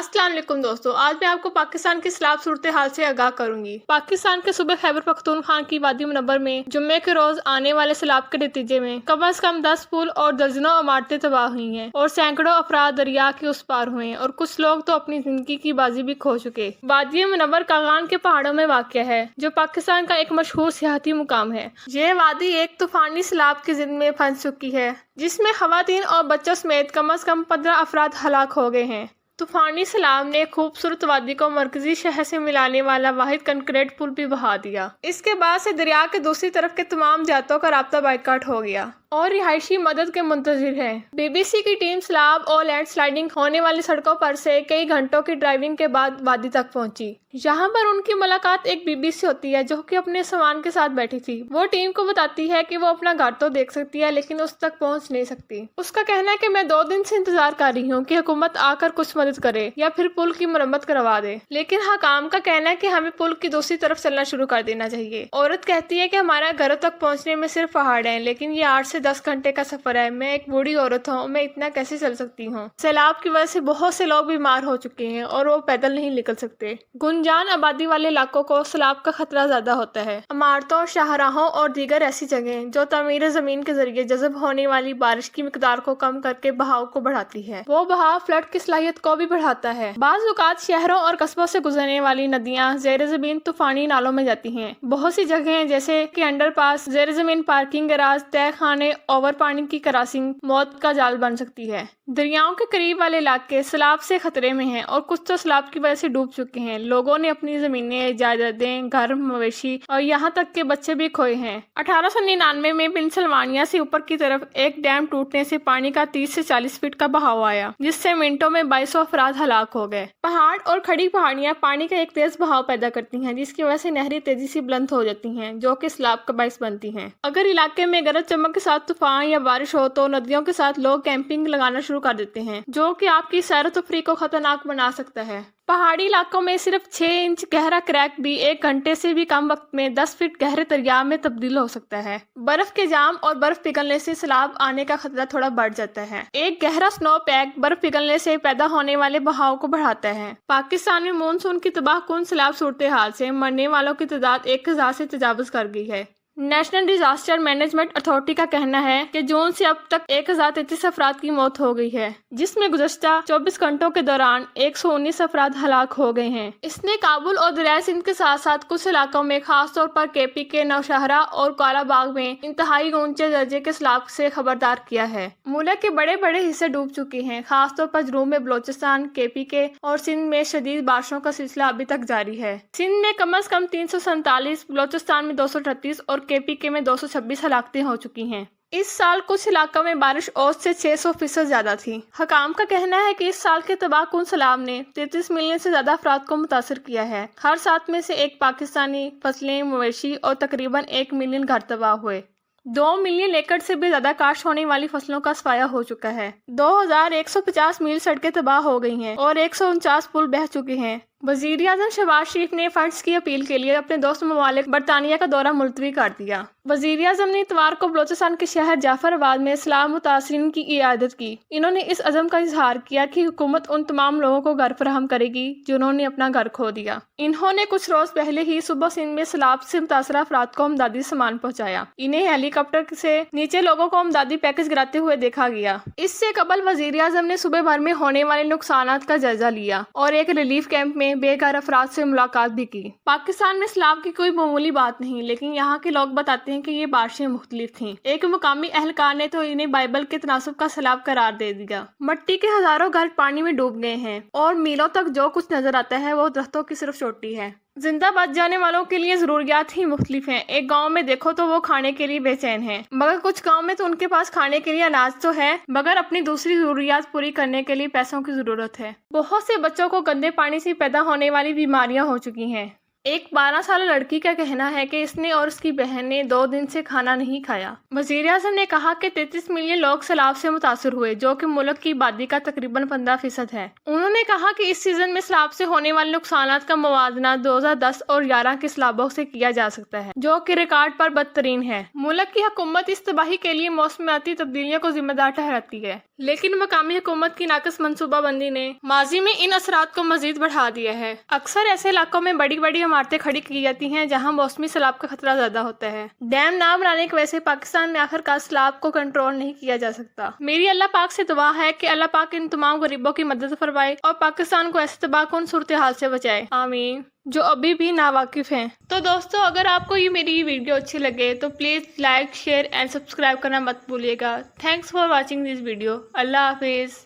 अस्सलाम वालेकुम दोस्तों, आज मैं आपको पाकिस्तान की सैलाब सूरत हाल से आगाह करूंगी। पाकिस्तान के सूबे खैबर पख्तूनख्वा की वादी मुनव्वर में जुम्मे के रोज आने वाले सैलाब के नतीजे में कम से कम 10 पुल और दर्जनों इमारतें तबाह हुई हैं और सैकड़ों अफराद दरिया के उस पार हुए हैं और कुछ लोग तो अपनी जिंदगी की बाजी भी खो चुके। वादी मुनव्वर कागान के पहाड़ों में वाक़या है, जो पाकिस्तान का एक मशहूर सियाहती मुकाम है। यह वादी एक तूफानी सैलाब की जिद में फंस चुकी है, जिसमें खवातीन और बच्चों समेत कम से कम 15 अफराद हलाक हो गए हैं। तूफानी सैलाब ने खूबसूरत वादी को मरकजी शहर से मिलाने वाला वाहिद कंक्रीट पुल भी बहा दिया। इसके बाद से दरिया के दूसरी तरफ के तमाम जातों का राब्ता बाइकाट हो गया और रिहायशी मदद के मुंतजिर है। BBC की टीम सैलाब और लैंड स्लाइडिंग होने वाली सड़कों पर से कई घंटों की ड्राइविंग के बाद वादी तक पहुंची। यहाँ पर उनकी मुलाकात एक बीबी से होती है, जो कि अपने सामान के साथ बैठी थी। वो टीम को बताती है कि वो अपना घर तो देख सकती है, लेकिन उस तक पहुंच नहीं सकती। उसका कहना है कि मैं 2 दिन से इंतजार कर रही हूँ कि हुकूमत आकर कुछ मदद करे या फिर पुल की मरम्मत करवा दे, लेकिन हकाम का कहना है कि हमें पुल की दूसरी तरफ चलना शुरू कर देना चाहिए। औरत कहती है कि हमारा घरों तक पहुँचने में सिर्फ पहाड़ है, लेकिन ये 8 से 10 घंटे का सफर है। मैं एक बूढ़ी औरत हूँ, मैं इतना कैसे चल सकती हूँ। सैलाब की वजह से बहुत से लोग बीमार हो चुके हैं और वो पैदल नहीं निकल सकते। गुंजान आबादी वाले इलाकों को सैलाब का खतरा ज्यादा होता है। इमारतों, शाहराहों और दीगर ऐसी जगह जो तमीर जमीन के जरिए जज़ब होने वाली बारिश की मिकदार को कम करके बहाव को बढ़ाती है। वो बहाव फ्लड की सलाहियत को भी बढ़ाता है। बाज़ औक़ात शहरों और कस्बों से गुजरने वाली नदियाँ ज़ेर ज़मीन तूफानी नालों में जाती हैं। बहुत सी जगह जैसे कि अंडरपास, ज़ेर ज़मीन पार्किंग गैराज, तय खाने, ओवर पानी की क्रॉसिंग मौत का जाल बन सकती है। दरियाओं के करीब वाले इलाके सैलाब से खतरे में हैं और कुछ तो सैलाब की वजह से डूब चुके हैं। लोगों ने अपनी जमीनें, जायदादें, घर, मवेशी और यहाँ तक के बच्चे भी खोए हैं। 1899 में पेंसिल्वानिया से ऊपर की तरफ एक डैम टूटने से पानी का 30 से 40 फीट का बहाव आया, जिससे मिनटों में 2200 अफराद हलाक हो गए। पहाड़ और खड़ी पहाड़ियाँ पानी का एक तेज बहाव पैदा करती हैं, जिसकी वजह से नहरें तेजी से बुलंद हो जाती हैं, जो कि सैलाब का बाइस बनती हैं। अगर इलाके में गरज चमक के साथ तूफान या बारिश हो तो नदियों के साथ लोग कैंपिंग लगाना शुरू कर देते हैं, जो कि आपकी सैर तफरी को खतरनाक बना सकता है। पहाड़ी इलाकों में सिर्फ 6 इंच गहरा क्रैक भी 1 घंटे से भी कम वक्त में 10 फीट गहरे दरिया में तब्दील हो सकता है। बर्फ के जाम और बर्फ पिघलने से सैलाब आने का खतरा थोड़ा बढ़ जाता है। एक गहरा स्नो पैक बर्फ पिघलने से पैदा होने वाले बहाव को बढ़ाता है। पाकिस्तान में मानसून की तबाहकुन सैलाब सूरत हाल से मरने वालों की तादाद 1000 से तजावुज कर गई है। नेशनल डिजास्टर मैनेजमेंट अथॉरिटी का कहना है कि जून से अब तक 1033 अफराद की मौत हो गई है, जिसमें गुज़श्ता 24 घंटों के दौरान 119 अफराद हलाक हो गए हैं। इसने काबुल और दरिया सिंध के साथ साथ कुछ इलाकों में, खासतौर पर KP के नौशहरा और कालाबाग में इंतहाई ऊंचे दर्जे के सैलाब से खबरदार किया है। मुल्क के बड़े बड़े हिस्से डूब चुके हैं, खासतौर पर जनूब में बलोचिस्तान, KP के और सिंध में शदीद बारिशों का सिलसिला अभी तक जारी है। सिंध में कम से कम 347, बलोचिस्तान में 238 और KPK में 226 हलाकतें हो चुकी हैं। इस साल कुछ इलाकों में बारिश औसत से 600% ज्यादा थी। हकाम का कहना है कि इस साल के तबाहकुन सैलाब ने 33 मिलियन से ज्यादा अफराद को मुतासर किया है। हर 7 में से एक पाकिस्तानी, फसलें, मवेशी और तकरीबन 1 मिलियन घर तबाह हुए। 2 मिलियन एकड़ से भी ज्यादा काश्त होने वाली फसलों का सफाया हो चुका है। 2150 मील सड़कें तबाह हो गई हैं और 149 पुल बह चुके हैं। वजीर आज़म शहबाज शरीफ ने फंड्स की अपील के लिए अपने दोस्त ममालिक बरतानिया का दौरा मुलतवी कर दिया। वजीर आज़म ने इतवार को बलोचिस्तान के शहर जाफराबाद में सैलाब मुतासरीन की इयादत की। इन्होंने इस अज़म का इजहार किया कि हुकूमत उन तमाम लोगों को घर फराहम करेगी जिन्होंने अपना घर खो दिया। इन्होंने कुछ रोज पहले ही सुबह सिंध में सैलाब से मुतासरा अफराद को अमदादी सामान पहुँचाया। इन्हें हेलीकॉप्टर से नीचे लोगों को अमदादी पैकेज गिराते हुए देखा गया। इससे कबल वजीर आज़म ने सुबह भर में होने वाले नुकसान का जायजा लिया और एक रिलीफ कैंप में बेघर अफराद से मुलाकात भी की। पाकिस्तान में सैलाब की कोई मामूली बात नहीं, लेकिन यहाँ के लोग बताते हैं कि ये बारिशें मुख्तलिफ थीं। एक मुकामी अहलकार ने तो इन्हें बाइबल के तनासुब का सैलाब करार दे दिया। मिट्टी के हजारों घर पानी में डूब गए हैं और मीलों तक जो कुछ नजर आता है वो दरख्तों की सिर्फ चोटी है। जिंदा बच जाने वालों के लिए जरूरियात ही मुख्तलिफ हैं। एक गांव में देखो तो वो खाने के लिए बेचैन हैं, मगर कुछ गांव में तो उनके पास खाने के लिए अनाज तो है, मगर अपनी दूसरी जरूरियात पूरी करने के लिए पैसों की जरूरत है। बहुत से बच्चों को गंदे पानी से पैदा होने वाली बीमारियां हो चुकी हैं। एक 12 साल लड़की का कहना है कि इसने और उसकी बहन ने 2 दिन से खाना नहीं खाया। वजीर आज़म ने कहा कि 33 मिलियन लोग सैलाब से मुतासर हुए, जो कि मुल्क की आबादी का तकरीबन 15% है। उन्होंने कहा कि इस सीजन में सैलाब से होने वाले नुकसान का मुवाजना 2010 और 11 के सैलाबों से किया जा सकता है, जो कि रिकॉर्ड पर बदतरीन है। मुल्क की हुकूमत इस तबाही के लिए मौसमियाती तब्दीलियों को जिम्मेदार ठहराती है, लेकिन मकामी हुकूमत की नाकस मनसूबा बंदी ने माजी में इन असरात को मजीद बढ़ा दिया है। अक्सर ऐसे इलाकों में बड़ी बड़ी इमारतें खड़ी की जाती हैं जहां मौसमी सैलाब का खतरा ज्यादा होता है। डैम ना बनाने की वजह से पाकिस्तान में आखिरकार सैलाब को कंट्रोल नहीं किया जा सकता। मेरी अल्लाह पाक से दुआ है कि अल्लाह पाक इन तमाम गरीबों की मदद फरमाए और पाकिस्तान को ऐसे तबाहकुन सूरत हाल से बचाए, आमीन, जो अभी भी नावाकिफ हैं। तो दोस्तों, अगर आपको ये मेरी वीडियो अच्छी लगे तो please like, share and subscribe करना मत भूलिएगा। Thanks for watching this video. अल्लाह हाफिज़।